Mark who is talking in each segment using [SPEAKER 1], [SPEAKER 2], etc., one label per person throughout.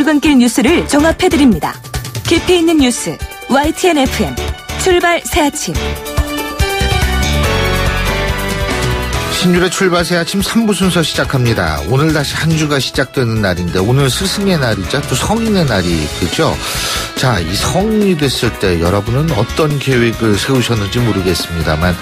[SPEAKER 1] 출근길 뉴스를 종합해드립니다. 깊이 있는 뉴스 YTN FM 출발 새아침.
[SPEAKER 2] 신율의 출발 새아침 3부 순서 시작합니다. 오늘 다시 한 주가 시작되는 날인데 오늘 스승의 날이자 또 성인의 날이 되죠. 자, 이 성인이 됐을 때 여러분은 어떤 계획을 세우셨는지 모르겠습니다만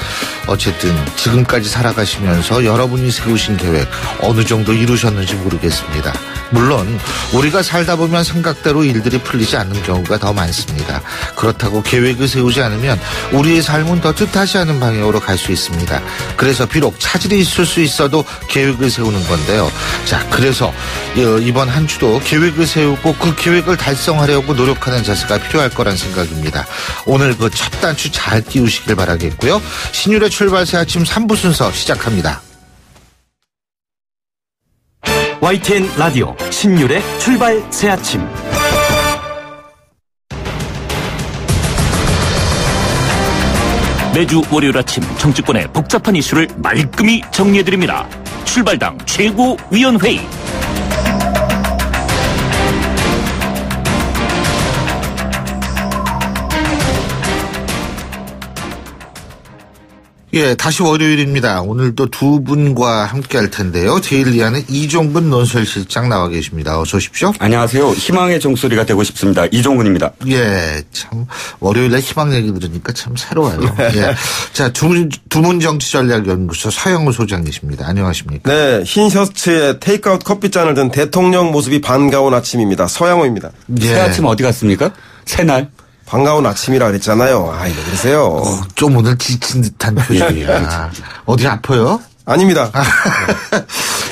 [SPEAKER 2] 어쨌든 지금까지 살아가시면서 여러분이 세우신 계획 어느 정도 이루셨는지 모르겠습니다. 물론 우리가 살다 보면 생각대로 일들이 풀리지 않는 경우가 더 많습니다. 그렇다고 계획을 세우지 않으면 우리의 삶은 더 뜻하지 않은 방향으로 갈 수 있습니다. 그래서 비록 차질이 있을 수 있어도 계획을 세우는 건데요. 자, 그래서 이번 한 주도 계획을 세우고 그 계획을 달성하려고 노력하는 자세가 필요할 거란 생각입니다. 오늘 그 첫 단추 잘 띄우시길 바라겠고요. 신율의 출발 새아침 3부 순서 시작합니다.
[SPEAKER 3] YTN 라디오 신율의 출발 새아침. 매주 월요일 아침 정치권의 복잡한 이슈를 말끔히 정리해드립니다. 출발당 최고위원회의.
[SPEAKER 2] 예, 다시 월요일입니다. 오늘도 두 분과 함께 할 텐데요. 데일리안의 이종근 논설실장 나와 계십니다. 어서 오십시오.
[SPEAKER 4] 안녕하세요. 희망의 종소리가 되고 싶습니다. 이종근입니다.
[SPEAKER 2] 예, 참 월요일에 희망 얘기 들으니까 참 새로워요. 예. 자, 두문 정치전략연구소 서영우 소장이십니다. 안녕하십니까?
[SPEAKER 5] 네, 흰 셔츠에 테이크아웃 커피잔을 든 대통령 모습이 반가운 아침입니다. 서영우입니다.
[SPEAKER 2] 예.
[SPEAKER 4] 새 아침 어디 갔습니까? 새날?
[SPEAKER 5] 반가운 아침이라 그랬잖아요. 아, 이거 그러세요.
[SPEAKER 2] 좀 오늘 지친 듯한 표정이야. 어디 아파요?
[SPEAKER 5] 아닙니다.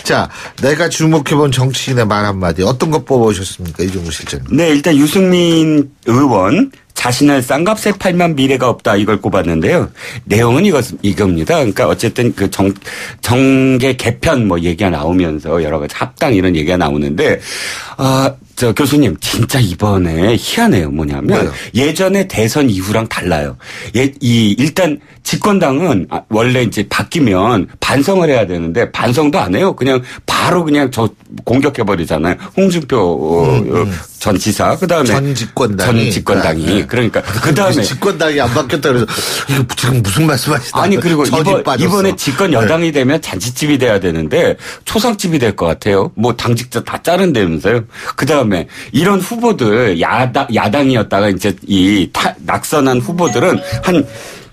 [SPEAKER 2] 자, 내가 주목해본 정치인의 말 한마디 어떤 거 뽑아오셨습니까? 이종우 실장님.
[SPEAKER 4] 네, 일단 유승민 의원 자신을 싼값에 팔면 미래가 없다 이걸 꼽았는데요. 내용은 이겁니다. 그러니까 어쨌든 그 정계 개편 뭐 얘기가 나오면서 여러 가지 합당 이런 얘기가 나오는데 저 교수님 진짜 이번에 희한해요. 뭐냐면
[SPEAKER 2] 뭐요?
[SPEAKER 4] 예전에 대선 이후랑 달라요. 일단 집권당은 원래 이제 바뀌면 반성을 해야 되는데 반성도 안 해요. 그냥 바로 그냥 공격해버리잖아요. 홍준표 전 지사 그다음에
[SPEAKER 2] 전 집권당이
[SPEAKER 4] 네. 그러니까 그다음에
[SPEAKER 2] 집권당이 안 바뀌었다 그래서 이거 지금 무슨 말씀하시나?
[SPEAKER 4] 아니 그리고 이번에 집권 여당이 되면 잔치집이 돼야 되는데 초상집이 될 것 같아요. 뭐 당직자 다 자른다면서요. 그다음에 이런 후보들 야당이었다가 이제 낙선한 후보들은 한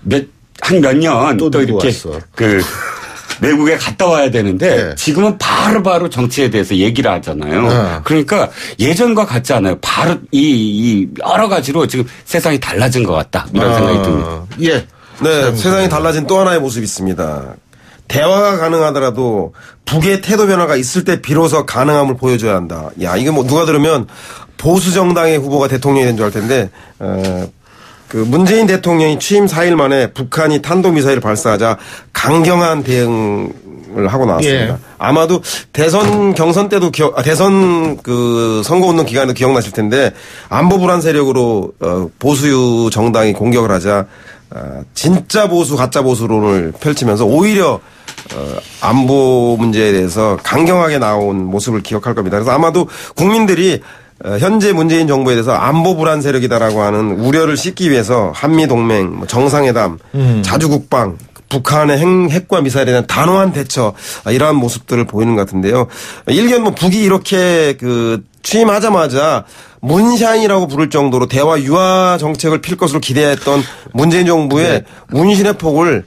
[SPEAKER 4] 몇 년 또 이렇게
[SPEAKER 2] 왔어.
[SPEAKER 4] 외국에 갔다 와야 되는데
[SPEAKER 2] 네.
[SPEAKER 4] 지금은 바로 정치에 대해서 얘기를 하잖아요. 그러니까 예전과 같지 않아요. 바로 이 여러 가지로 지금 세상이 달라진 것 같다. 이런 생각이 듭니다.
[SPEAKER 2] 예.
[SPEAKER 5] 네, 세상이 달라진 또 하나의 모습이 있습니다. 대화가 가능하더라도 북의 태도 변화가 있을 때 비로소 가능함을 보여줘야 한다. 야, 이거 뭐 누가 들으면 보수 정당의 후보가 대통령이 된 줄 알 텐데 그 문재인 대통령이 취임 4일 만에 북한이 탄도미사일을 발사하자 강경한 대응을 하고 나왔습니다.
[SPEAKER 2] 예.
[SPEAKER 5] 아마도 대선 경선 때도 대선 그 선거운동 기간에도 기억나실 텐데 안보 불안 세력으로 보수 정당이 공격을 하자 진짜 보수 가짜 보수론을 펼치면서 오히려 안보 문제에 대해서 강경하게 나온 모습을 기억할 겁니다. 그래서 아마도 국민들이 현재 문재인 정부에 대해서 안보 불안 세력이다라고 하는 우려를 씻기 위해서 한미동맹, 정상회담, 자주국방, 북한의 핵과 미사일에 대한 단호한 대처 이러한 모습들을 보이는 것 같은데요. 일견 뭐 북이 이렇게 취임하자마자 문샤인이라고 부를 정도로 대화 유화 정책을 필 것으로 기대했던 문재인 정부의 운신의 폭을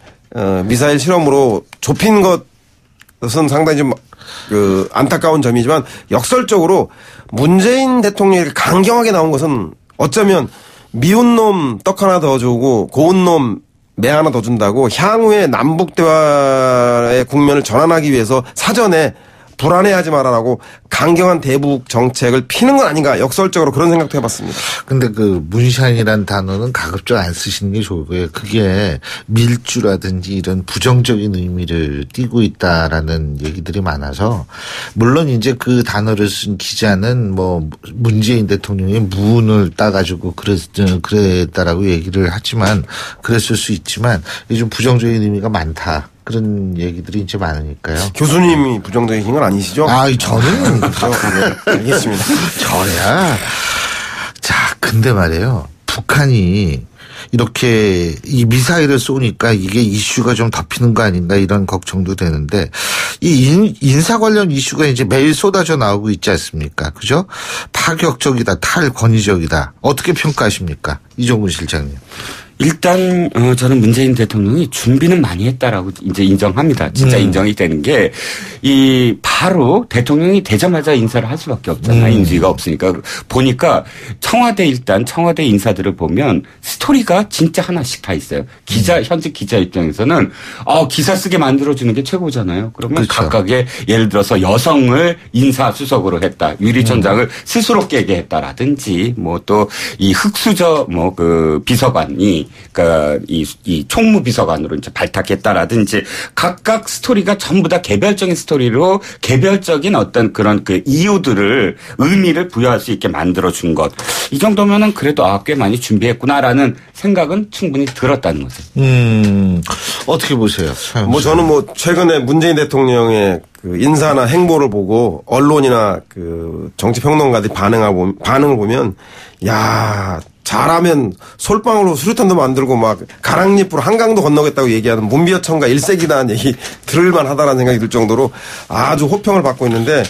[SPEAKER 5] 미사일 실험으로 좁힌 것은 상당히 좀 안타까운 점이지만 역설적으로 문재인 대통령이 강경하게 나온 것은 어쩌면 미운 놈 떡 하나 더 주고 고운 놈 매 하나 더 준다고 향후의 남북 대화의 국면을 전환하기 위해서 사전에 불안해하지 말아라고 강경한 대북 정책을 피는 건 아닌가 역설적으로 그런 생각도 해봤습니다.
[SPEAKER 2] 근데 문샤인이라는 단어는 가급적 안 쓰시는 게 좋고요. 그게 밀주라든지 이런 부정적인 의미를 띠고 있다라는 얘기들이 많아서 물론 이제 그 단어를 쓴 기자는 뭐 문재인 대통령의 무운을 따가지고 그랬다라고 얘기를 하지만 그랬을 수 있지만 이게 좀 부정적인 의미가 많다. 그런 얘기들이 이제 많으니까요.
[SPEAKER 5] 교수님이 부정적이신 건 아니시죠?
[SPEAKER 2] 저는
[SPEAKER 5] 그렇죠. 네, 알겠습니다.
[SPEAKER 2] 저야. 자, 근데 말이에요. 북한이 이렇게 이 미사일을 쏘니까 이게 이슈가 좀 덮이는 거 아닌가 이런 걱정도 되는데 이 인사 관련 이슈가 이제 매일 쏟아져 나오고 있지 않습니까? 그죠? 파격적이다, 탈권위적이다. 어떻게 평가하십니까? 이종근 실장님.
[SPEAKER 4] 일단 저는 문재인 대통령이 준비는 많이 했다라고 이제 인정합니다. 진짜 인정이 되는 게 이 바로 대통령이 되자마자 인사를 할 수밖에 없잖아요. 인수위가 없으니까. 보니까 청와대 인사들을 보면 스토리가 진짜 하나씩 다 있어요. 현직 기자 입장에서는 기사 쓰게 만들어주는 게 최고잖아요. 그러면
[SPEAKER 2] 그렇죠.
[SPEAKER 4] 각각의 예를 들어서 여성을 인사수석으로 했다. 유리천장을 스스로 깨게 했다라든지 뭐 또 이 흑수저 그 비서관이 그러니까 이 총무 비서관으로 이제 발탁했다라든지 각각 스토리가 전부 다 개별적인 스토리로 개별적인 어떤 그런 그 이유들을 의미를 부여할 수 있게 만들어준 것. 이 정도면은 그래도 꽤 많이 준비했구나라는 생각은 충분히 들었다는 거죠.
[SPEAKER 2] 어떻게 보세요?
[SPEAKER 5] 저는 최근에 문재인 대통령의 그 인사나 행보를 보고 언론이나 그 정치평론가들이 반응을 보면 야, 잘하면 솔방울로 수류탄도 만들고 막 가랑잎으로 한강도 건너겠다고 얘기하는 문비어천가 1세기다는 얘기 들을만 하다라는 생각이 들 정도로 아주 호평을 받고 있는데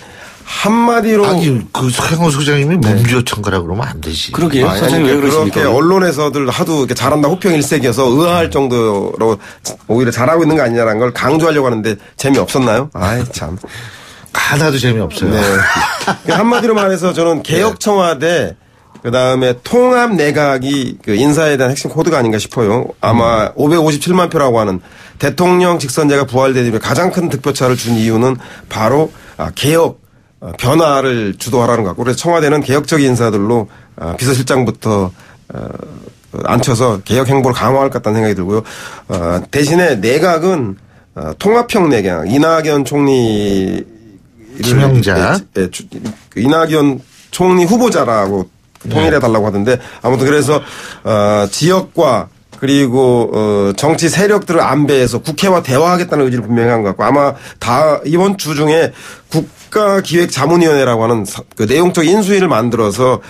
[SPEAKER 5] 한마디로.
[SPEAKER 2] 그 서영호 소장님이 문비어천가라 그러면 안 되지.
[SPEAKER 4] 그러게요. 소장님 왜 그러십니까?
[SPEAKER 5] 그렇게 언론에서들 하도 이렇게 잘한다 호평 일색이어서 의아할 정도로 오히려 잘하고 있는 거 아니냐라는 걸 강조하려고 하는데 재미없었나요? 아이, 참.
[SPEAKER 2] 하나도 재미없어요.
[SPEAKER 5] 네. 한마디로 말해서 저는 개혁 청와대 그다음에 통합 내각이 그 인사에 대한 핵심 코드가 아닌가 싶어요. 아마 557만 표라고 하는 대통령 직선제가 부활된 이후에 가장 큰 득표차를 준 이유는 바로 개혁 변화를 주도하라는 것 같고 그래서 청와대는 개혁적인 인사들로 비서실장부터 앉혀서 개혁 행보를 강화할 것 같다는 생각이 들고요. 대신에 내각은 통합형 내각 이낙연 총리
[SPEAKER 2] 김영자
[SPEAKER 5] 이낙연 총리 후보자라고 통일해달라고 하던데 아무튼 그래서 지역과 그리고 정치 세력들을 안배해서 국회와 대화하겠다는 의지를 분명히 한 것 같고 아마 이번 주 중에 국가기획자문위원회라고 하는 그 내용적 인수위를 만들어서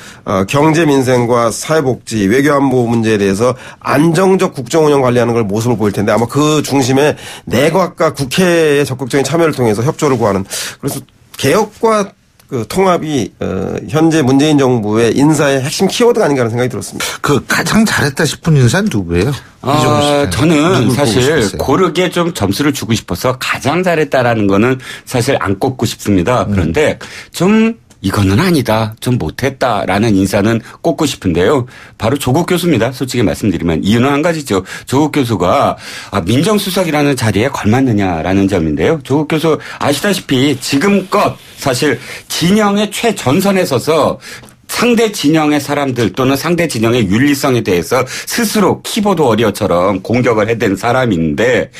[SPEAKER 5] 경제 민생과 사회복지 외교안보 문제에 대해서 안정적 국정운영 관리하는 걸 모습을 보일 텐데 아마 그 중심에 내각과 국회의 적극적인 참여를 통해서 협조를 구하는 그래서 개혁과 그 통합이 현재 문재인 정부의 인사의 핵심 키워드가 아닌가 하는 생각이 들었습니다.
[SPEAKER 2] 그 가장 잘했다 싶은 인사는 누구예요?
[SPEAKER 4] 저는 사실 고르게 좀 점수를 주고 싶어서 가장 잘했다라는 거는 사실 안 꼽고 싶습니다. 그런데 좀 이거는 아니다. 좀 못했다라는 인사는 꼽고 싶은데요. 바로 조국 교수입니다. 솔직히 말씀드리면 이유는 한 가지죠. 조국 교수가 민정수석이라는 자리에 걸맞느냐라는 점인데요. 조국 교수 아시다시피 지금껏 사실 진영의 최전선에 서서 상대 진영의 사람들 또는 상대 진영의 윤리성에 대해서 스스로 키보드 워리어처럼 공격을 해댄 사람인데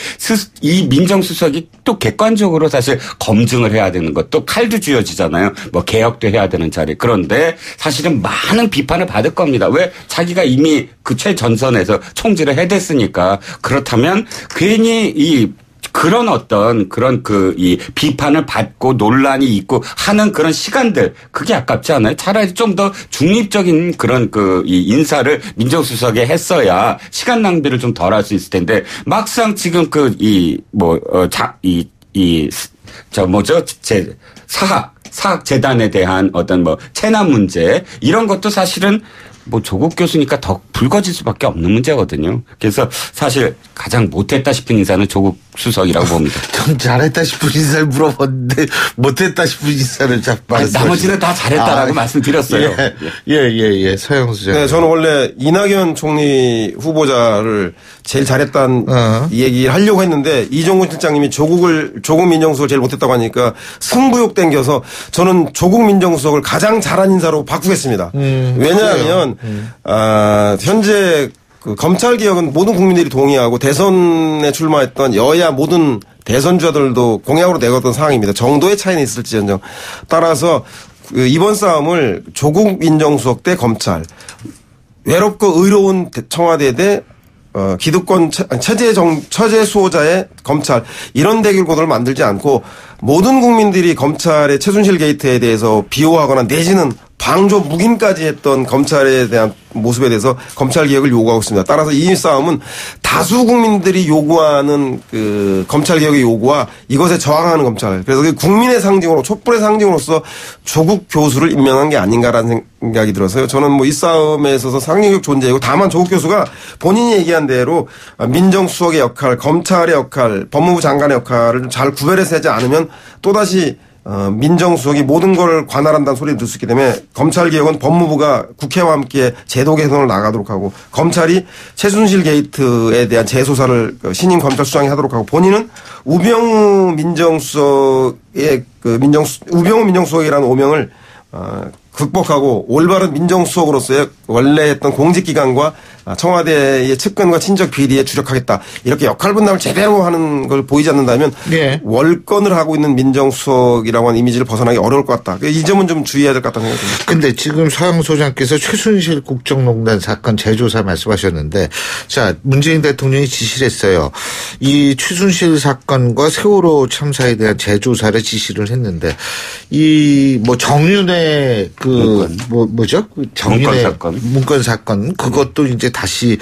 [SPEAKER 4] 이 민정수석이 또 객관적으로 사실 검증을 해야 되는 것 또 칼도 쥐어지잖아요. 개혁도 해야 되는 자리. 그런데 사실은 많은 비판을 받을 겁니다. 왜? 자기가 이미 그 최전선에서 총질을 해댔으니까. 그렇다면 괜히 그런 이 비판을 받고 논란이 있고 하는 그런 시간들 그게 아깝지 않아요? 차라리 좀 더 중립적인 그런 이 인사를 민정수석에 했어야 시간 낭비를 좀 덜 할 수 있을 텐데 막상 지금 사학 재단에 대한 어떤 체납 문제 이런 것도 사실은 조국 교수니까 더 불거질 수밖에 없는 문제거든요. 그래서 사실 가장 못했다 싶은 인사는 조국 수석이라고 봅니다.
[SPEAKER 2] 좀 잘했다 싶은 인사를 물어봤는데 못했다 싶은 인사를
[SPEAKER 4] 나머지는 다 잘했다라고 말씀드렸어요.
[SPEAKER 2] 예. 서영수 씨.
[SPEAKER 5] 네, 저는 원래 이낙연 총리 후보자를 제일 잘했다는 이 얘기를 하려고 했는데 이종근 실장님이 조국 민정수석을 제일 못했다고 하니까 승부욕 땡겨서 저는 조국 민정수석을 가장 잘한 인사로 바꾸겠습니다. 왜냐하면 현재 그 검찰 개혁은 모든 국민들이 동의하고 대선에 출마했던 여야 모든 대선주자들도 공약으로 내걸던 상황입니다. 정도의 차이는 있을지언정. 따라서 이번 싸움을 조국 민정수석 대 검찰 외롭고 의로운 청와대 대 기득권 처제 수호자의 검찰 이런 대결 구도를 만들지 않고 모든 국민들이 검찰의 최순실 게이트에 대해서 비호하거나 내지는 방조 묵인까지 했던 검찰에 대한 모습에 대해서 검찰 개혁을 요구하고 있습니다. 따라서 이 싸움은 다수 국민들이 요구하는 그 검찰 개혁의 요구와 이것에 저항하는 검찰. 그래서 그 국민의 상징으로 촛불의 상징으로서 조국 교수를 임명한 게 아닌가라는 생각이 들어서요. 저는 뭐 이 싸움에 있어서 상징적 존재이고 다만 조국 교수가 본인이 얘기한 대로 민정수석의 역할, 검찰의 역할, 법무부 장관의 역할을 좀 잘 구별해서 하지 않으면 또다시 민정수석이 모든 걸 관할한다는 소리를 들을 수 있기 때문에 검찰개혁은 법무부가 국회와 함께 제도 개선을 나가도록 하고 검찰이 최순실 게이트에 대한 재수사를 신임 검찰수장이 하도록 하고 본인은 우병우 민정수석의 우병우 민정수석이라는 오명을 극복하고 올바른 민정수석으로서의 원래 했던 공직기관과 청와대의 측근과 친적 비리에 주력하겠다. 이렇게 역할 분담을 제대로 하는 걸 보이지 않는다면 네. 월권을 하고 있는 민정수석이라고 하는 이미지를 벗어나기 어려울 것 같다. 이 점은 좀 주의해야 될 것 같다는 생각이 듭니다.
[SPEAKER 2] 그런데 지금 서영 소장께서 최순실 국정농단 사건 재조사 말씀하셨는데 자 문재인 대통령이 지시를 했어요. 이 최순실 사건과 세월호 참사에 대한 재조사를 지시를 했는데 이 뭐 정윤의 뭐죠? 정윤의 문건 사건 그것도 이제 다시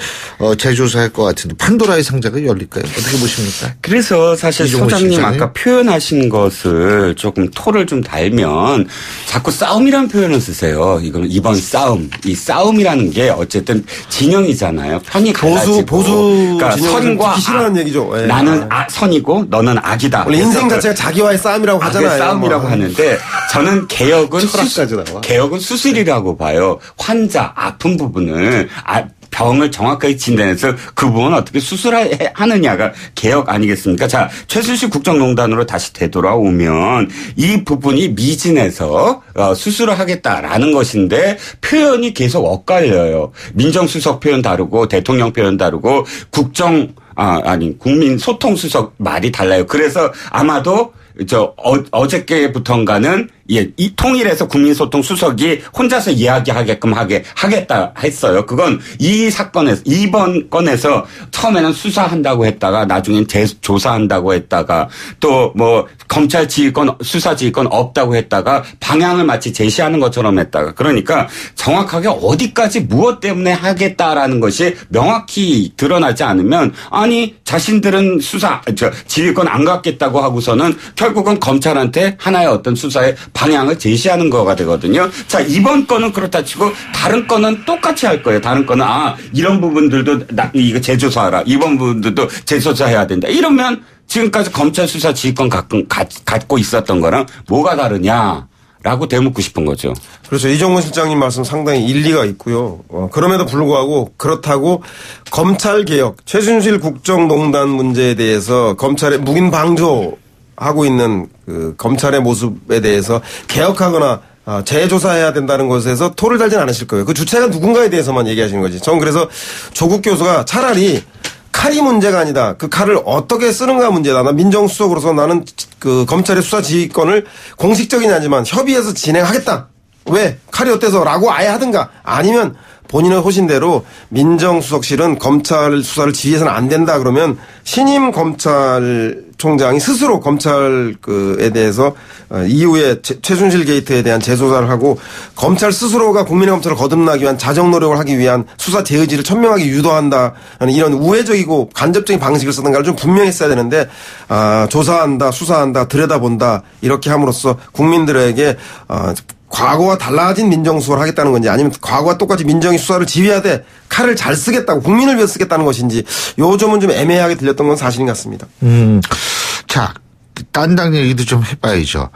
[SPEAKER 2] 재조사할 것 같은데 판도라의 상자가 열릴까요? 어떻게 보십니까?
[SPEAKER 4] 그래서 사실 소장님 실장님? 아까 표현하신 것을 조금 토를 좀 달면 자꾸 싸움이라는 표현을 쓰세요. 이번 싸움. 이 싸움이라는 게 어쨌든 진영이잖아요. 편이 갈라지고.
[SPEAKER 5] 그러니까
[SPEAKER 4] 선과
[SPEAKER 5] 싫어하는 얘기죠. 예.
[SPEAKER 4] 나는 선이고 너는 악이다.
[SPEAKER 5] 원래 인생 자체가 자기와의 싸움이라고 하잖아요.
[SPEAKER 4] 싸움이라고 하는데 저는 개혁은 수술이라고 봐요. 환자 아픈 부분을 병을 정확하게 진단해서 그 부분을 어떻게 수술하느냐가 개혁 아니겠습니까? 자, 최순실 국정농단으로 다시 되돌아오면 이 부분이 미진해서 수술을 하겠다라는 것인데 표현이 계속 엇갈려요. 민정수석 표현 다르고 대통령 표현 다르고 국민 소통수석 말이 달라요. 그래서 아마도 어저께부터인가는 이 통일해서 국민소통 수석이 혼자서 이야기하게끔 하겠다 했어요. 그건 이 사건에서 이번 건에서 처음에는 수사한다고 했다가 나중엔 재조사한다고 했다가 또 뭐 검찰 지휘권 수사 지휘권 없다고 했다가 방향을 마치 제시하는 것처럼 했다가 그러니까 정확하게 어디까지 무엇 때문에 하겠다라는 것이 명확히 드러나지 않으면 아니 자신들은 지휘권 안 갖겠다고 하고서는 결국은 검찰한테 하나의 어떤 수사의 방향을 제시하는 거가 되거든요. 자, 이번 건은 그렇다 치고 다른 건은 똑같이 할 거예요. 다른 건은 이런 부분들도 이거 재조사하라. 이번 부분들도 재조사해야 된다. 이러면 지금까지 검찰 수사 지휘권 갖고 있었던 거랑 뭐가 다르냐라고 되묻고 싶은 거죠.
[SPEAKER 5] 그렇죠. 이정문 실장님 말씀 상당히 일리가 있고요. 그럼에도 불구하고 그렇다고 검찰개혁, 최순실 국정농단 문제에 대해서 검찰의 묵인 방조 하고 있는 그 검찰의 모습에 대해서 개혁하거나 재조사해야 된다는 것에서 토를 달진 않으실 거예요. 그 주체가 누군가에 대해서만 얘기하시는 거지. 전 그래서 조국 교수가 차라리 칼이 문제가 아니다. 그 칼을 어떻게 쓰는가 문제다. 나 민정수석으로서 나는 그 검찰의 수사 지휘권을 공식적이긴 하지만 협의해서 진행하겠다. 왜? 칼이 어때서? 라고 아예 하든가. 아니면 본인의 호신대로 민정수석실은 검찰 수사를 지휘해서는 안 된다 그러면 신임 검찰총장이 스스로 검찰에 대해서 이후에 최순실 게이트에 대한 재조사를 하고 검찰 스스로가 국민의 검찰을 거듭나기 위한 자정 노력을 하기 위한 수사 재의지를 천명하게 유도한다는 이런 우회적이고 간접적인 방식을 쓰는가를 좀 분명히 써야 되는데 조사한다, 수사한다, 들여다본다 이렇게 함으로써 국민들에게 과거와 달라진 민정수사를 하겠다는 건지 아니면 과거와 똑같이 민정이 수사를 지휘하되 칼을 잘 쓰겠다고 국민을 위해 쓰겠다는 것인지 요 점은 좀 애매하게 들렸던 건 사실인 것 같습니다.
[SPEAKER 2] 자, 딴 당 얘기도 좀 해봐야죠.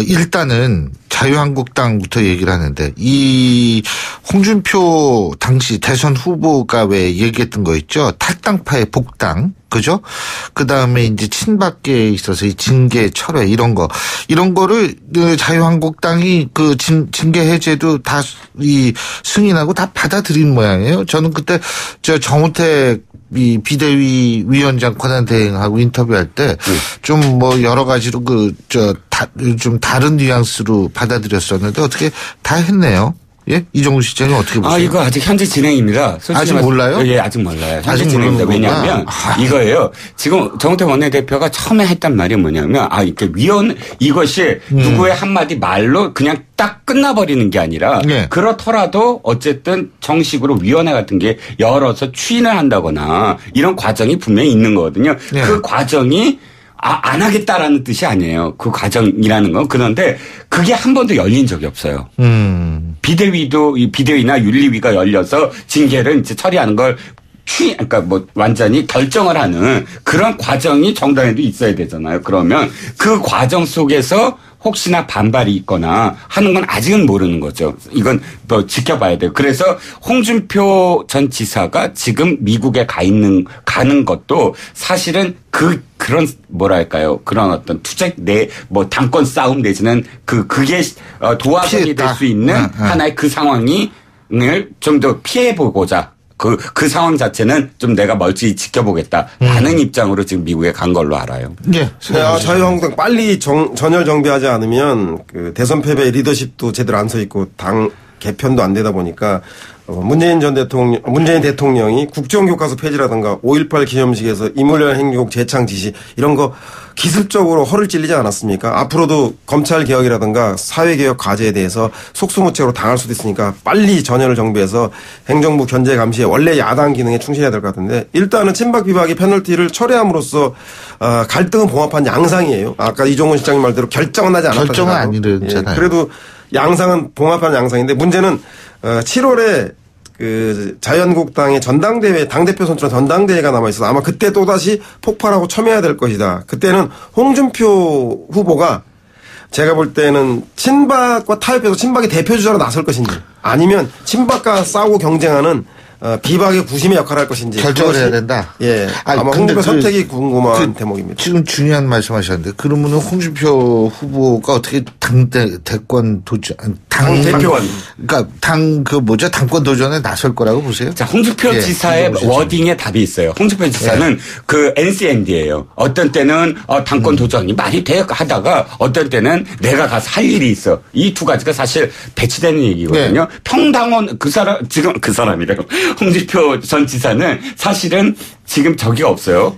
[SPEAKER 2] 일단은 자유한국당부터 얘기를 하는데 이 홍준표 당시 대선 후보가 왜 얘기했던 거 있죠? 탈당파의 복당. 그죠? 그 다음에 이제 친박계에 있어서 이 징계 철회 이런 거를 자유한국당이 그 징계 해제도 다 이 승인하고 다 받아들인 모양이에요. 저는 그때 정우택 이 비대위 위원장 권한 대행하고 인터뷰할 때 좀 뭐 여러 가지로 좀 다른 뉘앙스로 받아들였었는데 어떻게 다 했네요. 예? 이종훈 실장님 어떻게 보세요?
[SPEAKER 4] 이거 아직 현재 진행입니다.
[SPEAKER 2] 아직 몰라요?
[SPEAKER 4] 예, 아직 몰라요. 현재
[SPEAKER 2] 아직
[SPEAKER 4] 진행입니다.
[SPEAKER 2] 모르는
[SPEAKER 4] 왜냐하면
[SPEAKER 2] 거구나.
[SPEAKER 4] 이거예요. 지금 정우택 원내대표가 처음에 했단 말이 뭐냐면 이렇게 이것이 누구의 한마디 말로 그냥 딱 끝나버리는 게 아니라
[SPEAKER 2] 네.
[SPEAKER 4] 그렇더라도 어쨌든 정식으로 위원회 같은 게 열어서 추인을 한다거나 이런 과정이 분명히 있는 거거든요.
[SPEAKER 2] 네.
[SPEAKER 4] 그 과정이 안 하겠다라는 뜻이 아니에요. 그 과정이라는 건. 그런데 그게 한 번도 열린 적이 없어요. 비대위나 윤리위가 열려서 징계를 이제 처리하는 걸 그러니까 뭐 완전히 결정을 하는 그런 과정이 정당에도 있어야 되잖아요. 그러면 그 과정 속에서 혹시나 반발이 있거나 하는 건 아직은 모르는 거죠. 이건 더 지켜봐야 돼요. 그래서 홍준표 전 지사가 지금 미국에 가는 것도 사실은 그런 뭐랄까요. 그런 어떤 투쟁 당권 싸움 내지는 그게 도화선이 될 수 있는 하나의 그 상황을 좀 더 피해보고자 그 상황 자체는 좀 내가 멀찍이 지켜보겠다라는 입장으로 지금 미국에 간 걸로 알아요.
[SPEAKER 2] 예.
[SPEAKER 5] 자유한국당 빨리 전열 정비하지 않으면 그 대선 패배 리더십도 제대로 안 서 있고 당 개편도 안 되다 보니까 문재인 대통령이 국정교과서 폐지라든가 5.18 기념식에서 인물련 행복 재창 지시 이런 거 기습적으로 허를 찔리지 않았습니까? 앞으로도 검찰 개혁이라든가 사회개혁 과제에 대해서 속수무책으로 당할 수도 있으니까 빨리 전열을 정비해서 행정부 견제 감시에 원래 야당 기능에 충실해야 될 것 같은데 일단은 친박 비박의 페널티를 철회함으로써 갈등은 봉합한 양상이에요. 아까 이종훈 실장님 말대로 결정은 하지 않았다.
[SPEAKER 2] 결정은 아니랬잖아요.
[SPEAKER 5] 그래도 양상은 봉합한 양상인데 문제는 7월에 그 자유한국당의 전당대회 당대표 선출한 전당대회가 남아있어서 아마 그때 또다시 폭발하고 첨예해야 될 것이다. 그때는 홍준표 후보가 제가 볼 때는 친박과 타협해서 친박의 대표주자로 나설 것인지 아니면 친박과 싸우고 경쟁하는 비박의 구심의 역할을 할 것인지
[SPEAKER 2] 결정을 해야 된다.
[SPEAKER 5] 예, 아마 홍준표 선택이 궁금한 대목입니다.
[SPEAKER 2] 지금 중요한 말씀하셨는데 그러면은 홍준표 후보가 어떻게 대권 도전
[SPEAKER 4] 대표원
[SPEAKER 2] 그러니까 당권 도전에 나설 거라고 보세요?
[SPEAKER 4] 자, 홍준표 지사의 워딩에 답이 있어요. 홍준표 지사는 그 NCND예요. 어떤 때는 당권 도전이 말이 돼 하다가 어떤 때는 내가 가서 할 일이 있어. 이 두 가지가 사실 배치되는 얘기거든요. 평당원 지금 그 사람이래요. 홍준표 전 지사는 사실은 지금 적이 없어요.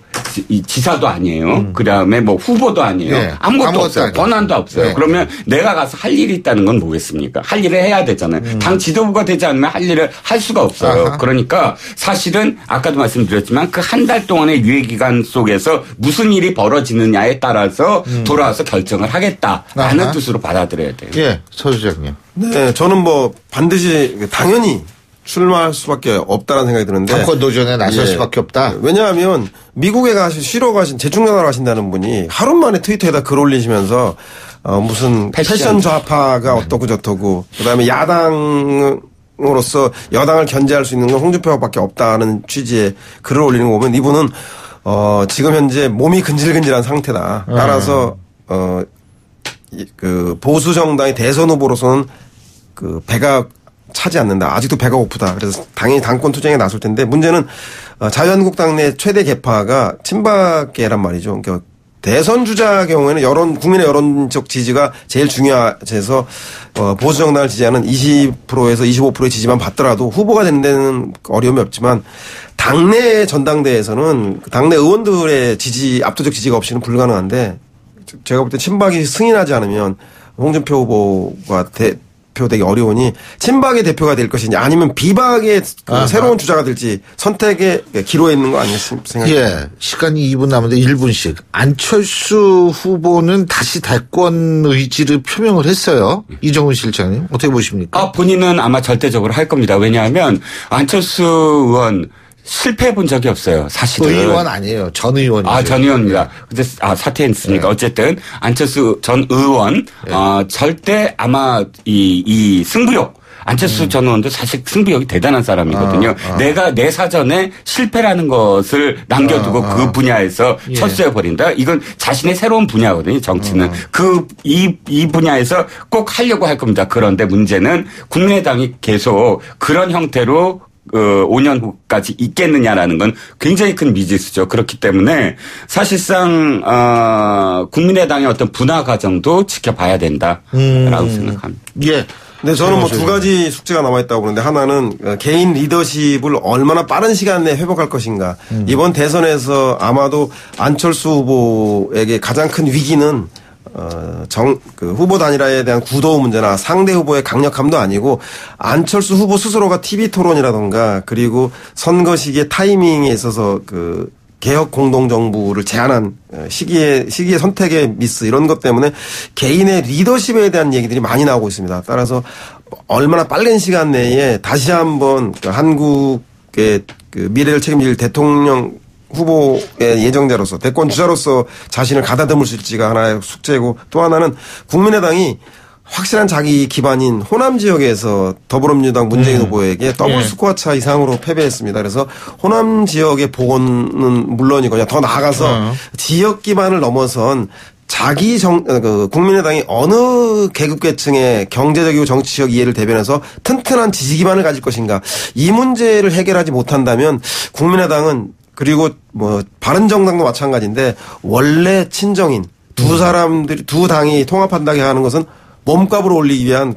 [SPEAKER 4] 지사도 아니에요. 그다음에 뭐 후보도 아니에요. 아무것도 없어요. 권한도 없어요. 그러면 내가 가서 할 일이 있다는 건 뭐겠습니까? 할 일을 해야 되잖아요. 당 지도부가 되지 않으면 할 일을 할 수가 없어요. 그러니까 사실은 아까도 말씀드렸지만 그 한 달 동안의 유예기간 속에서 무슨 일이 벌어지느냐에 따라서 돌아와서 결정을 하겠다라는 뜻으로 받아들여야 돼요.
[SPEAKER 2] 예, 서 주장님.
[SPEAKER 5] 네, 저는 뭐 반드시 당연히 출마할 수밖에 없다는 생각이 드는데.
[SPEAKER 2] 당권 도전에 나설 수밖에 없다.
[SPEAKER 5] 왜냐하면 미국에 쉬러 가신 재충전하러 가신다는 분이 하루 만에 트위터에다 글 올리시면서 무슨 패션 좌파가 어떻고 저떻고 그다음에 야당으로서 여당을 견제할 수 있는 건 홍준표밖에 없다는 취지의 글을 올리는 거 보면 이분은 지금 현재 몸이 근질근질한 상태다. 따라서 그 보수 정당의 대선 후보로서는 그 배가 차지 않는다. 아직도 배가 고프다. 그래서 당연히 당권 투쟁에 나설 텐데 문제는 자유한국당 내 최대 계파가 친박계란 말이죠. 그러니까 대선 주자 경우에는 국민의 여론적 지지가 제일 중요해서 보수 정당을 지지하는 20%에서 25%의 지지만 받더라도 후보가 되는 데는 어려움이 없지만 당내 전당대회에서는 당내 의원들의 압도적 지지가 없이는 불가능한데 제가 볼 때 친박이 승인하지 않으면 홍준표 후보가 대표되기 어려우니 친박의 대표가 될 것이냐 아니면 비박의 새로운 주자가 될지 선택의 기로에 있는 거 아니겠습니까? 생각합니다.
[SPEAKER 2] 예. 시간이 2분 남았는데 1분씩. 안철수 후보는 다시 대권 의지를 표명을 했어요. 이종훈 실장님 어떻게 보십니까?
[SPEAKER 4] 본인은 아마 절대적으로 할 겁니다. 왜냐하면 안철수 의원 실패해 본 적이 없어요. 사실은.
[SPEAKER 2] 의원 아니에요. 전 의원이죠.
[SPEAKER 4] 전 의원입니다. 근데 사퇴했으니까 어쨌든 안철수 전 의원 절대 아마 이 승부욕 안철수 전 의원도 사실 승부욕이 대단한 사람이거든요. 내가 내 사전에 실패라는 것을 남겨두고 그 분야에서 철수해버린다. 이건 자신의 새로운 분야거든요. 정치는. 이 분야에서 꼭 하려고 할 겁니다. 그런데 문제는 국민의당이 계속 그런 형태로 5년 후까지 있겠느냐라는 건 굉장히 큰 미지수죠. 그렇기 때문에 사실상 국민의당의 어떤 분화 과정도 지켜봐야 된다라고 생각합니다.
[SPEAKER 2] 예.
[SPEAKER 5] 네, 저는 뭐 두 가지 숙제가 남아있다고 보는데 하나는 개인 리더십을 얼마나 빠른 시간 내에 회복할 것인가. 이번 대선에서 아마도 안철수 후보에게 가장 큰 위기는 후보 단일화에 대한 구도 문제나 상대 후보의 강력함도 아니고 안철수 후보 스스로가 TV 토론이라던가 그리고 선거 시기의 타이밍에 있어서 개혁 공동정부를 제안한 시기의 선택의 미스 이런 것 때문에 개인의 리더십에 대한 얘기들이 많이 나오고 있습니다. 따라서 얼마나 빠른 시간 내에 다시 한번 한국의 미래를 책임질 대통령 후보의 예정자로서 대권 주자로서 자신을 가다듬을 수 있을지가 하나의 숙제고 또 하나는 국민의당이 확실한 자기 기반인 호남 지역에서 더불어민주당 문재인 후보에게 더블 스코어 차 이상으로 패배했습니다. 그래서 호남 지역의 복원은 물론이거나 더 나아가서 지역 기반을 넘어선 자기 국민의당이 어느 계급계층의 경제적이고 정치적 이해를 대변해서 튼튼한 지지 기반을 가질 것인가 이 문제를 해결하지 못한다면 국민의당은 그리고 뭐 바른정당도 마찬가지인데 원래 친정인 두 당이 통합한다고 하는 것은 몸값을 올리기 위한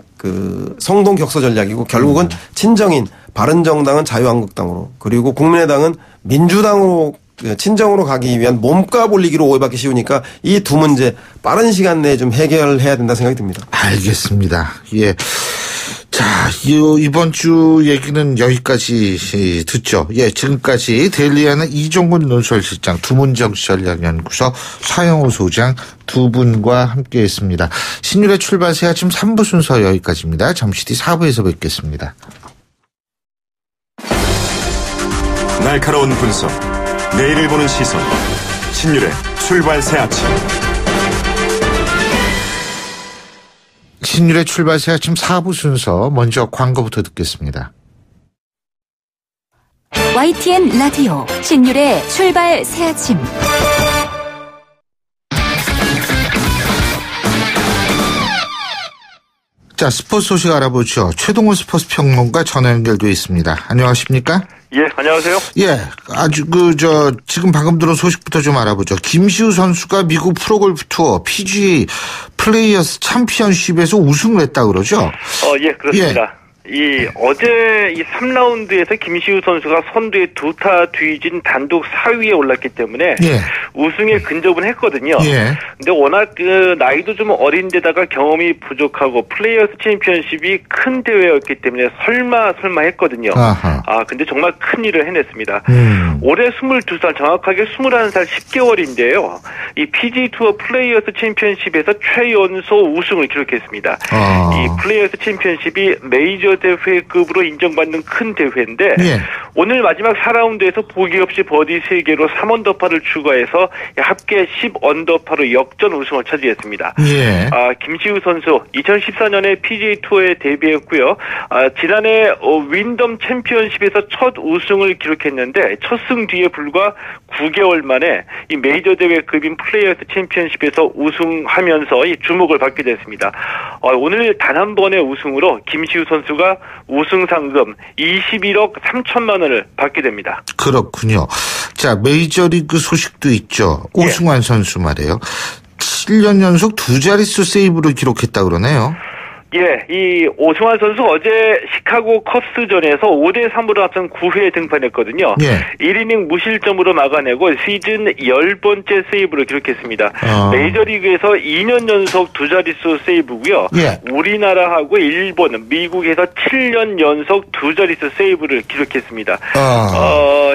[SPEAKER 5] 성동 격서 전략이고 결국은 친정인 바른정당은 자유한국당으로 그리고 국민의당은 민주당으로 친정으로 가기 위한 몸값 올리기로 오해받기 쉬우니까 이 두 문제 빠른 시간 내에 좀 해결해야 된다 생각이 듭니다.
[SPEAKER 2] 알겠습니다. 예. 자, 이번 주 얘기는 여기까지 듣죠. 예, 지금까지 데일리하는 이종근 논설실장, 두문정치전략연구소 서영우 소장 두 분과 함께했습니다. 신율의 출발새 아침 3부 순서 여기까지입니다. 잠시 뒤 4부에서 뵙겠습니다.
[SPEAKER 6] 날카로운 분석, 내일을 보는 시선, 신율의 출발새 아침.
[SPEAKER 2] 신율의 출발새 아침 4부 순서 먼저 광고부터 듣겠습니다.
[SPEAKER 1] YTN 라디오 신율의 출발 새 아침.
[SPEAKER 2] 자, 스포츠 소식 알아보죠. 최동훈 스포츠 평론가 전화 연결돼 있습니다. 안녕하십니까?
[SPEAKER 7] 예, 안녕하세요.
[SPEAKER 2] 예, 아주 지금 방금 들은 소식부터 좀 알아보죠. 김시우 선수가 미국 프로골프 투어 PGA 플레이어스 챔피언십에서 우승을 했다 그러죠?
[SPEAKER 7] 예, 그렇습니다.
[SPEAKER 2] 예.
[SPEAKER 7] 어제 3라운드에서 김시우 선수가 선두에 2타 뒤진 단독 4위에 올랐기 때문에
[SPEAKER 2] 예.
[SPEAKER 7] 우승에 근접은 했거든요.
[SPEAKER 2] 예.
[SPEAKER 7] 근데 워낙 나이도 좀 어린데다가 경험이 부족하고 플레이어스 챔피언십이 큰 대회였기 때문에 설마 했거든요.
[SPEAKER 2] 아하.
[SPEAKER 7] 근데 정말 큰 일을 해냈습니다. 올해 22살, 정확하게 21살 10개월인데요. 이 PGA 투어 플레이어스 챔피언십에서 최연소 우승을 기록했습니다. 이 플레이어스 챔피언십이 메이저 대회급으로 인정받는 큰 대회인데
[SPEAKER 2] 예.
[SPEAKER 7] 오늘 마지막 4라운드에서 보기 없이 버디 3개로 3언더파를 추가해서 합계 10언더파로 역전 우승을 차지했습니다.
[SPEAKER 2] 예.
[SPEAKER 7] 김시우 선수 2014년에 PGA 투어에 데뷔했고요. 지난해 윈덤 챔피언십에서 첫 우승을 기록했는데 첫 승 뒤에 불과 9개월 만에 이 메이저 대회급인 플레이어스 챔피언십에서 우승하면서 이 주목을 받게 됐습니다. 오늘 단 한 번의 우승으로 김시우 선수가 우승 상금 21억 3천만 원을 받게 됩니다.
[SPEAKER 2] 그렇군요. 자, 메이저리그 소식도 있죠. 오승환 선수 말이에요. 7년 연속 두 자릿수 세이브를 기록했다 그러네요.
[SPEAKER 7] 예, 이 오승환 선수 어제 시카고 컵스전에서 5대3으로 앞선 9회에 등판했거든요.
[SPEAKER 2] 예.
[SPEAKER 7] 1이닝 무실점으로 막아내고 시즌 10번째 세이브를 기록했습니다. 메이저리그에서 2년 연속 두 자릿수 세이브고요.
[SPEAKER 2] 예.
[SPEAKER 7] 우리나라하고 일본, 미국에서 7년 연속 두 자릿수 세이브를 기록했습니다.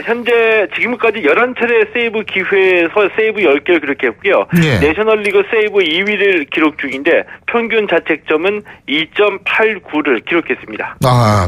[SPEAKER 7] 현재 지금까지 11차례 세이브 기회에서 세이브 10개를 기록했고요.
[SPEAKER 2] 예.
[SPEAKER 7] 내셔널리그 세이브 2위를 기록 중인데 평균 자책점은 2.89를 기록했습니다.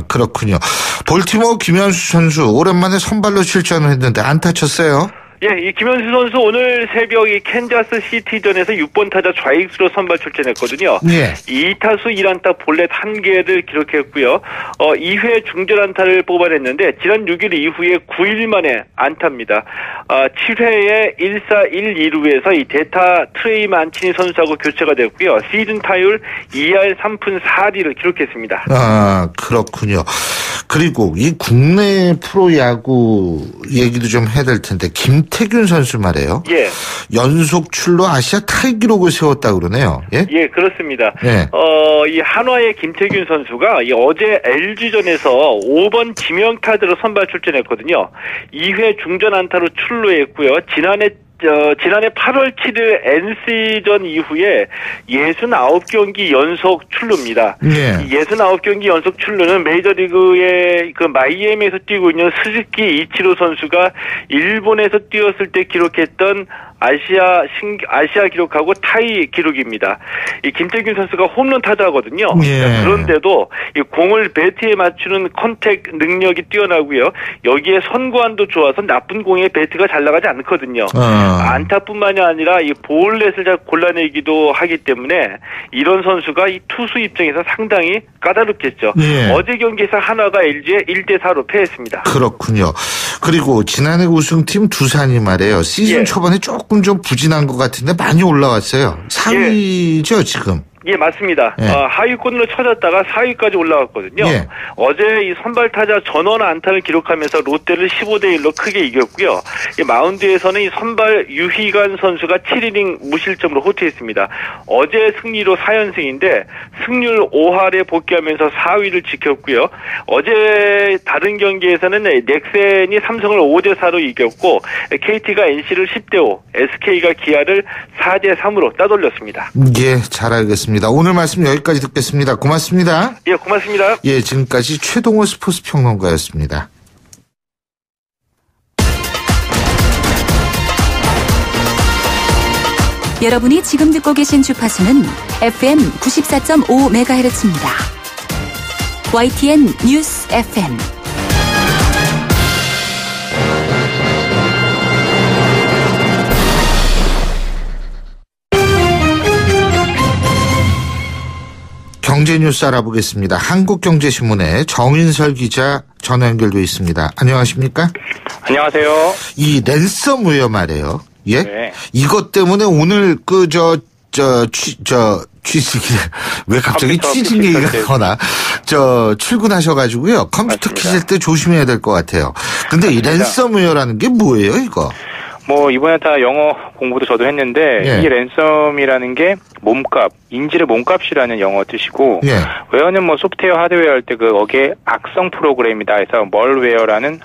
[SPEAKER 2] 그렇군요. 볼티모어 김현수 선수 오랜만에 선발로 출전을 했는데 안타 쳤어요.
[SPEAKER 7] 예, 이 김현수 선수 오늘 새벽 이 캔자스 시티전에서 6번 타자 좌익수로 선발 출전했거든요.
[SPEAKER 2] 예.
[SPEAKER 7] 2타수 1안타 볼넷 1개를 기록했고요. 2회 중전 안타를 뽑아냈는데 지난 6일 이후에 9일 만에 안타입니다. 7회에 1사 1-2루에서 이 대타 트레이 만치니 선수하고 교체가 됐고요. 시즌 타율 2할 3푼 4리를 기록했습니다.
[SPEAKER 2] 그렇군요. 그리고 이 국내 프로야구 얘기도 좀 해야 될 텐데 김태균 선수 말이에요.
[SPEAKER 7] 예.
[SPEAKER 2] 연속 출루 아시아 타이 기록을 세웠다고 그러네요. 예?
[SPEAKER 7] 예, 그렇습니다.
[SPEAKER 2] 예.
[SPEAKER 7] 이 한화의 김태균 선수가 어제 LG전에서 5번 지명타자로 선발 출전했거든요. 2회 중전 안타로 출루했고요. 지난해 8월 7일 NC전 이후에 69경기 연속 출루입니다.
[SPEAKER 2] 예.
[SPEAKER 7] 69경기 연속 출루는 메이저리그의 그 마이애미에서 뛰고 있는 스즈키 이치로 선수가 일본에서 뛰었을 때 기록했던 아시아 기록하고 타이 기록입니다. 이 김태균 선수가 홈런 타자거든요.
[SPEAKER 2] 예.
[SPEAKER 7] 그런데도 이 공을 배트에 맞추는 컨택 능력이 뛰어나고요. 여기에 선구안도 좋아서 나쁜 공에 배트가 잘 나가지 않거든요. 안타뿐만이 아니라 이 볼넷을 잘 골라내기도 하기 때문에 이런 선수가 이 투수 입장에서 상당히 까다롭겠죠.
[SPEAKER 2] 예.
[SPEAKER 7] 어제 경기에서 한화가 LG에 1대4로 패했습니다.
[SPEAKER 2] 그렇군요. 그리고 지난해 우승팀 두산이 말이에요. 시즌
[SPEAKER 7] 예.
[SPEAKER 2] 초반에 조금 좀 부진한 것 같은데 많이 올라왔어요. 4위죠 지금.
[SPEAKER 7] 예, 맞습니다.
[SPEAKER 2] 예.
[SPEAKER 7] 하위권으로 쳐졌다가 4위까지 올라갔거든요.
[SPEAKER 2] 예.
[SPEAKER 7] 어제 이 선발 타자 전원 안타를 기록하면서 롯데를 15대1로 크게 이겼고요. 이 마운드에서는 이 선발 유희관 선수가 7이닝 무실점으로 호투했습니다. 어제 승리로 4연승인데 승률 5할에 복귀하면서 4위를 지켰고요. 어제 다른 경기에서는 넥센이 삼성을 5대4로 이겼고 KT가 NC를 10대5, SK가 기아를 4대3으로 따돌렸습니다.
[SPEAKER 2] 예, 잘 알겠습니다. 오늘 말씀 여기까지 듣겠습니다. 고맙습니다.
[SPEAKER 7] 예, 고맙습니다.
[SPEAKER 2] 예, 지금까지 최동호 스포츠 평론가였습니다.
[SPEAKER 1] 여러분이 지금 듣고 계신 주파수는 FM 94.5MHz입니다. YTN 뉴스 FM.
[SPEAKER 2] 경제뉴스 알아보겠습니다. 한국경제신문의 정인설 기자 전화 연결돼 있습니다. 안녕하십니까?
[SPEAKER 8] 안녕하세요.
[SPEAKER 2] 이 랜섬웨어 말이에요. 예?
[SPEAKER 8] 네.
[SPEAKER 2] 이것 때문에 오늘 취직이 왜 갑자기 취직 얘기가 나오나? 출근하셔가지고요. 컴퓨터
[SPEAKER 8] 맞습니다.
[SPEAKER 2] 키실 때 조심해야 될 것 같아요. 근데 이 랜섬웨어라는 게 뭐예요, 이거?
[SPEAKER 8] 뭐 이번에 다 영어 공부도 저도 했는데
[SPEAKER 2] 예.
[SPEAKER 8] 이 랜섬이라는 게 몸값, 인질의 몸값이라는 영어 뜻이고
[SPEAKER 2] 예.
[SPEAKER 8] 웨어는 뭐 소프트웨어, 하드웨어 할 때 거기에 악성 프로그램이다 해서 멀웨어라는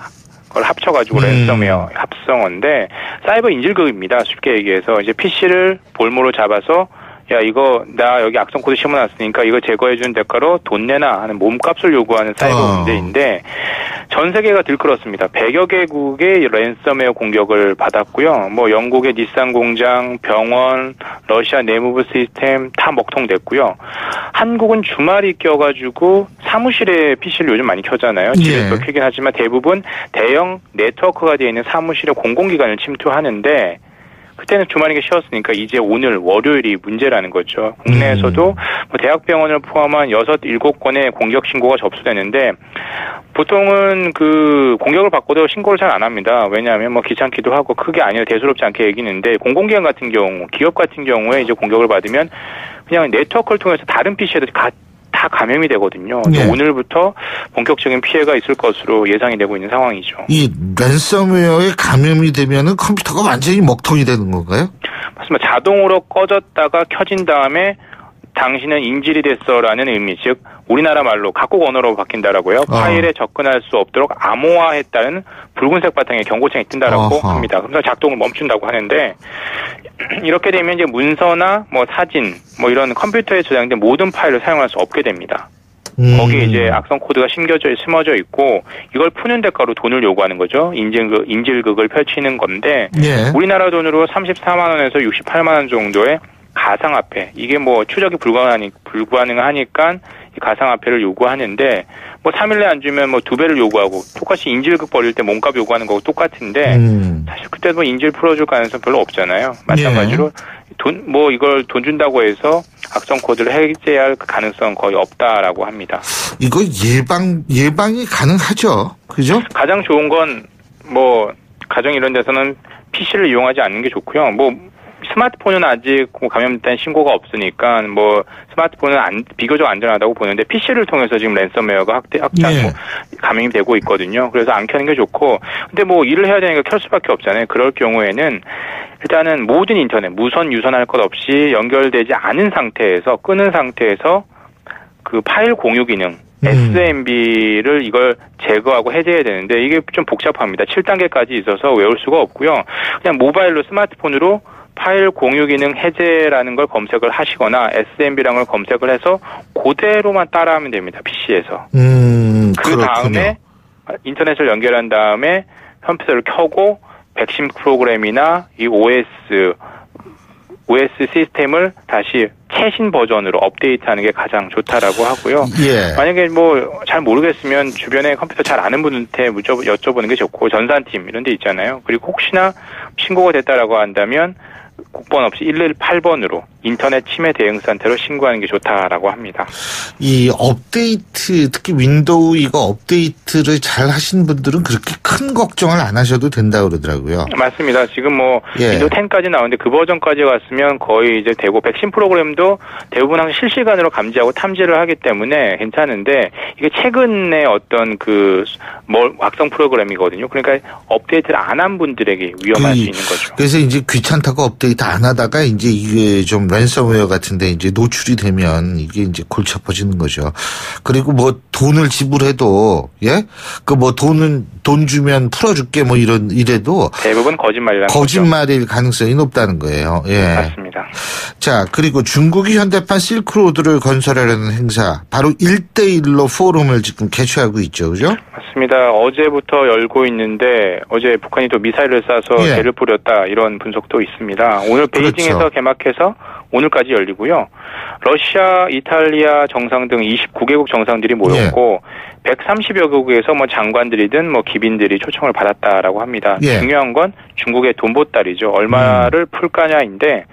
[SPEAKER 8] 걸 합쳐가지고 랜섬웨어 합성어인데 사이버 인질극입니다. 쉽게 얘기해서 이제 PC를 볼모로 잡아서 야 이거 나 여기 악성 코드 심어놨으니까 이거 제거해주는 대가로 돈 내놔 하는 몸값을 요구하는 사이버 문제인데 전 세계가 들끓었습니다. 100여 개국의 랜섬웨어 공격을 받았고요. 뭐 영국의 닛산 공장, 병원, 러시아 내무부 시스템 다 먹통됐고요. 한국은 주말이 껴가지고 사무실에 PC를 요즘 많이 켜잖아요. 집에서 켜긴 하지만 대부분 대형 네트워크가 되어 있는 사무실의 공공기관을 침투하는데 그때는 주말인게 쉬었으니까 이제 오늘 월요일이 문제라는 거죠. 국내에서도 뭐 대학병원을 포함한 6, 7건의 공격 신고가 접수되는데 보통은 그 공격을 받고도 신고를 잘 안 합니다. 왜냐하면 뭐 귀찮기도 하고 크게 아니라 대수롭지 않게 여기는데 공공기관 같은 경우, 기업 같은 경우에 이제 공격을 받으면 그냥 네트워크를 통해서 다른 PC에도 다 감염이 되거든요.
[SPEAKER 2] 네.
[SPEAKER 8] 오늘부터 본격적인 피해가 있을 것으로 예상이 되고 있는 상황이죠.
[SPEAKER 2] 이 랜섬웨어에 감염이 되면은 컴퓨터가 완전히 먹통이 되는 건가요?
[SPEAKER 8] 맞습니다. 자동으로 꺼졌다가 켜진 다음에 당신은 인질이 됐어라는 의미, 즉 우리나라 말로 각국 언어로 바뀐다라고요. 파일에 접근할 수 없도록 암호화했다는 붉은색 바탕에 경고창이 뜬다라고 합니다. 그래서 작동을 멈춘다고 하는데 이렇게 되면 이제 문서나 뭐 사진, 뭐 이런 컴퓨터에 저장된 모든 파일을 사용할 수 없게 됩니다. 거기에 이제 악성 코드가 심어져 있고 이걸 푸는 대가로 돈을 요구하는 거죠. 인질극을 펼치는 건데
[SPEAKER 2] 예.
[SPEAKER 8] 우리나라 돈으로 34만 원에서 68만 원 정도의 가상화폐, 이게 뭐 추적이 불가능하니까 가상화폐를 요구하는데 뭐 3일 내 안 주면 뭐 2배를 요구하고 똑같이 인질극 벌일 때 몸값 요구하는 거고 똑같은데 사실 그때 뭐 인질 풀어줄 가능성 별로 없잖아요. 마찬가지로 이걸 돈 준다고 해서 악성 코드를 해제할 가능성 거의 없다라고 합니다.
[SPEAKER 2] 이거 예방이 가능하죠, 그죠?
[SPEAKER 8] 가장 좋은 건 뭐 가정 이런 데서는 PC를 이용하지 않는 게 좋고요. 뭐 스마트폰은 아직 감염됐다는 신고가 없으니까 뭐 스마트폰은 비교적 안전하다고 보는데 PC를 통해서 지금 랜섬웨어가 확장 감염이 되고 있거든요. 그래서 안 켜는 게 좋고, 근데 뭐 일을 해야 되니까 켤 수밖에 없잖아요. 그럴 경우에는 일단은 모든 인터넷 무선 유선할 것 없이 연결되지 않은 상태에서 끄는 상태에서 그 파일 공유 기능 SMB를 이걸 제거하고 해제해야 되는데 이게 좀 복잡합니다. 7단계까지 있어서 외울 수가 없고요. 그냥 모바일로 스마트폰으로 파일 공유 기능 해제라는 걸 검색을 하시거나 SMB라는 걸 검색을 해서 그대로만 따라하면 됩니다. PC에서. 그 다음에 인터넷을 연결한 다음에 컴퓨터를 켜고 백신 프로그램이나 이 OS 시스템을 다시 최신 버전으로 업데이트하는 게 가장 좋다라고 하고요. 예. 만약에 뭐 잘 모르겠으면 주변에 컴퓨터 잘 아는 분한테 여쭤보는 게 좋고, 전산팀 이런 데 있잖아요. 그리고 혹시나 신고가 됐다라고 한다면 국번 없이 118번으로 인터넷 침해 대응센터로 신고하는 게 좋다라고 합니다. 이
[SPEAKER 2] 업데이트, 특히 윈도우 이거 업데이트를 잘 하신 분들은 그렇게 큰 걱정을 안 하셔도 된다고 그러더라고요.
[SPEAKER 8] 맞습니다. 지금 뭐 윈도우 10까지 나오는데 그 버전까지 갔으면 거의 이제 되고, 백신 프로그램도 대부분 항상 실시간으로 감지하고 탐지를 하기 때문에 괜찮은데, 이게 최근에 어떤 악성 프로그램이거든요. 그러니까 업데이트를 안 한 분들에게 위험할 수 있는 거죠.
[SPEAKER 2] 그래서 이제 귀찮다고 업데이트 안 하다가 이제 이게 좀 랜섬웨어 같은데 이제 노출이 되면 이게 이제 골치 아파지는 거죠. 그리고 뭐 돈을 지불해도 그 뭐 돈 주면 풀어줄게 뭐 이래도
[SPEAKER 8] 대부분
[SPEAKER 2] 거짓말일 가능성이 높다는 거예요. 예.
[SPEAKER 8] 맞습니다.
[SPEAKER 2] 자, 그리고 중국이 현대판 실크로드를 건설하려는 행사, 바로 1대1로 포럼을 지금 개최하고 있죠, 그죠?
[SPEAKER 8] 맞습니다. 어제부터 열고 있는데 어제 북한이 또 미사일을 쏴서 개를 뿌렸다 이런 분석도 있습니다. 오늘 베이징에서 개막해서 오늘까지 열리고요. 러시아, 이탈리아 정상 등 29개국 정상들이 모였고 130여 개국에서 뭐 장관들이든 뭐 기빈들이 초청을 받았다라고 합니다. 중요한 건 중국의 돈 보따리죠. 얼마를 풀까냐인데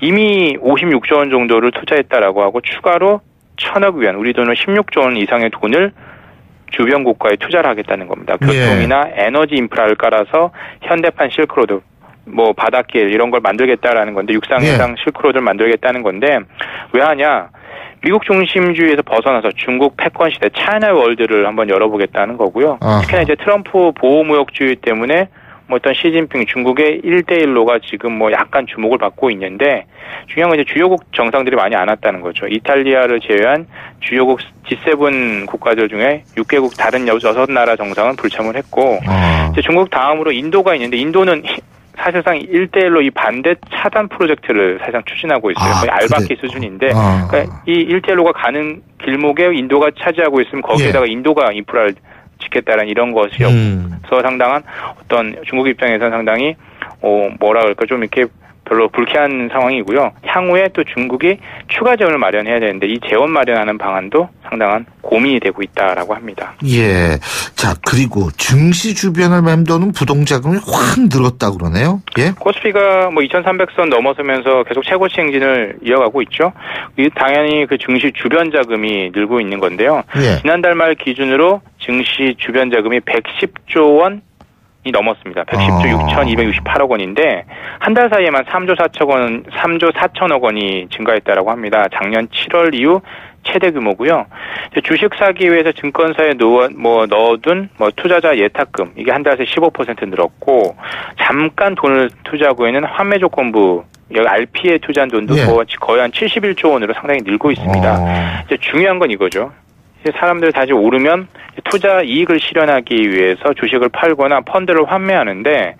[SPEAKER 8] 이미 56조 원 정도를 투자했다라고 하고 추가로 1,000억 위안, 우리 돈으로 16조 원 이상의 돈을 주변 국가에 투자를 하겠다는 겁니다. 교통이나 에너지 인프라를 깔아서 현대판 실크로드, 뭐 바닷길 이런 걸 만들겠다라는 건데, 육상해상 실크로드를 만들겠다는 건데, 왜 하냐? 미국 중심주의에서 벗어나서 중국 패권 시대 차이나 월드를 한번 열어보겠다는 거고요. 특히나 이제 트럼프 보호무역주의 때문에 뭐 어떤 시진핑 중국의 1대1로가 지금 뭐 약간 주목을 받고 있는데, 중요한 건 이제 주요국 정상들이 많이 안 왔다는 거죠. 이탈리아를 제외한 주요국 G7 국가들 중에 6개국 다른 6나라 정상은 불참을 했고, 이제 중국 다음으로 인도가 있는데, 인도는 사실상 1대1로 이 반대 차단 프로젝트를 사실상 추진하고 있어요. 거의 알바키 수준인데, 그러니까 이 1대1로가 가는 길목에 인도가 차지하고 있으면 거기에다가 인도가 인프라를 짓겠다는 이런 것이어서 상당한 어떤 중국 입장에서는 상당히 뭐라 그럴까 좀 이렇게 별로 불쾌한 상황이고요. 향후에 또 중국이 추가 재원을 마련해야 되는데 이 재원 마련하는 방안도 상당한 고민이 되고 있다라고 합니다.
[SPEAKER 2] 예. 자, 그리고 증시 주변을 맴도는 부동자금이 확 늘었다고 그러네요. 예.
[SPEAKER 8] 코스피가 뭐 2,300선 넘어서면서 계속 최고치 행진을 이어가고 있죠. 당연히 그 증시 주변 자금이 늘고 있는 건데요. 지난달 말 기준으로 증시 주변 자금이 110조 원 이 넘었습니다. 110조 6,268억 원인데 한 달 사이에만 3조 4천억 원이 증가했다라고 합니다. 작년 7월 이후 최대 규모고요. 주식 사기 위해서 증권사에 넣어둔 투자자 예탁금, 이게 한 달 새 15% 늘었고, 잠깐 돈을 투자하고에는 환매 조건부, 여기 RP에 투자한 돈도 거의 한 71조 원으로 상당히 늘고 있습니다. 이제 중요한 건 이거죠. 사람들 다시 오르면 투자 이익을 실현하기 위해서 주식을 팔거나 펀드를 환매하는데,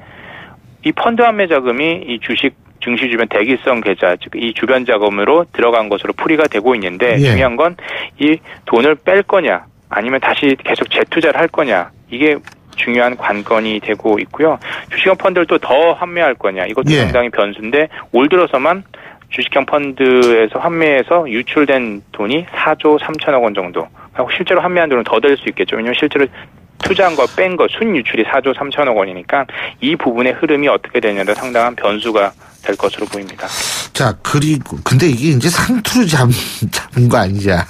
[SPEAKER 8] 이 펀드 환매 자금이 이 주식 증시 주변 대기성 계좌, 즉 이 주변 자금으로 들어간 것으로 풀이가 되고 있는데, 중요한 건 이 돈을 뺄 거냐 아니면 다시 계속 재투자를 할 거냐, 이게 중요한 관건이 되고 있고요. 주식형 펀드를 또 더 환매할 거냐, 이것도 상당히 변수인데, 올 들어서만 주식형 펀드에서 환매해서 유출된 돈이 4조 3천억 원 정도. 실제로 환매한 돈은 더 될 수 있겠죠. 왜냐하면 실제로 투자한 거 뺀 거 순유출이 4조 3천억 원이니까 이 부분의 흐름이 어떻게 되냐도 상당한 변수가 될 것으로 보입니다.
[SPEAKER 2] 자, 그리고 근데 이게 이제 상투로 잡은 거 아니냐?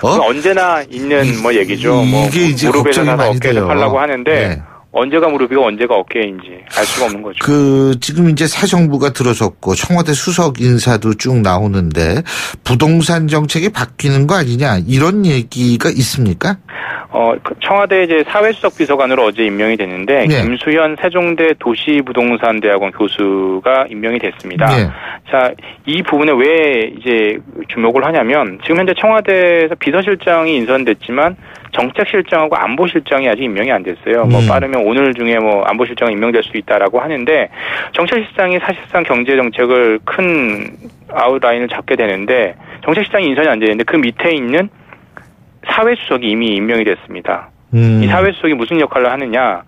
[SPEAKER 8] 언제나 있는 얘기죠.
[SPEAKER 2] 이게 이제
[SPEAKER 8] 무릎에서
[SPEAKER 2] 걱정이
[SPEAKER 8] 사서
[SPEAKER 2] 많이
[SPEAKER 8] 어깨에서
[SPEAKER 2] 돼요.
[SPEAKER 8] 팔라고 하는데 언제가 무릎이고 언제가 어깨인지 알 수가 없는 거죠.
[SPEAKER 2] 지금 이제 새 정부가 들어섰고 청와대 수석 인사도 쭉 나오는데 부동산 정책이 바뀌는 거 아니냐 이런 얘기가 있습니까?
[SPEAKER 8] 청와대 이제 사회수석 비서관으로 어제 임명이 됐는데
[SPEAKER 2] 네.
[SPEAKER 8] 김수현 세종대 도시부동산대학원 교수가 임명이 됐습니다.
[SPEAKER 2] 네.
[SPEAKER 8] 자, 이 부분에 왜 이제 주목을 하냐면 지금 현재 청와대에서 비서실장이 인선됐지만 정책실장하고 안보실장이 아직 임명이 안 됐어요. 빠르면 오늘 중에 안보실장이 임명될 수 있다라고 하는데 정책실장이 사실상 경제정책을 큰 아웃라인을 잡게 되는데 정책실장이 인선이 안 되는데 그 밑에 있는 사회수석이 이미 임명이 됐습니다. 이 사회수석이 무슨 역할을 하느냐?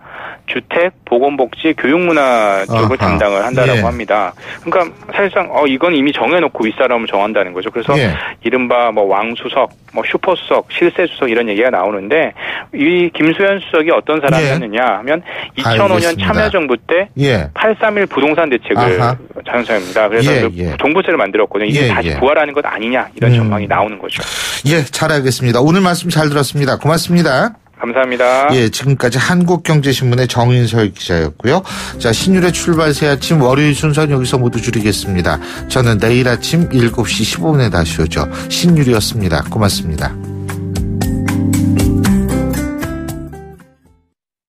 [SPEAKER 8] 주택, 보건복지, 교육문화 쪽을 담당을 한다라고 합니다. 그러니까 사실상 이건 이미 정해놓고 윗사람을 정한다는 거죠. 그래서 이른바 왕수석, 슈퍼수석, 실세수석 이런 얘기가 나오는데 이 김수현 수석이 어떤 사람이었느냐 하면 2005년
[SPEAKER 2] 알겠습니다.
[SPEAKER 8] 참여정부 때 8.31 부동산 대책을 작성합니다. 그래서 종부세를 만들었거든요. 이게 다시 부활하는 것 아니냐 이런 전망이 나오는 거죠.
[SPEAKER 2] 예, 잘 알겠습니다. 오늘 말씀 잘 들었습니다. 고맙습니다.
[SPEAKER 8] 감사합니다.
[SPEAKER 2] 예, 지금까지 한국경제신문의 정인설 기자였고요. 자, 신율의 출발 새 아침 월요일 순서는 여기서 모두 줄이겠습니다. 저는 내일 아침 7시 15분에 다시 오죠. 신율이었습니다. 고맙습니다.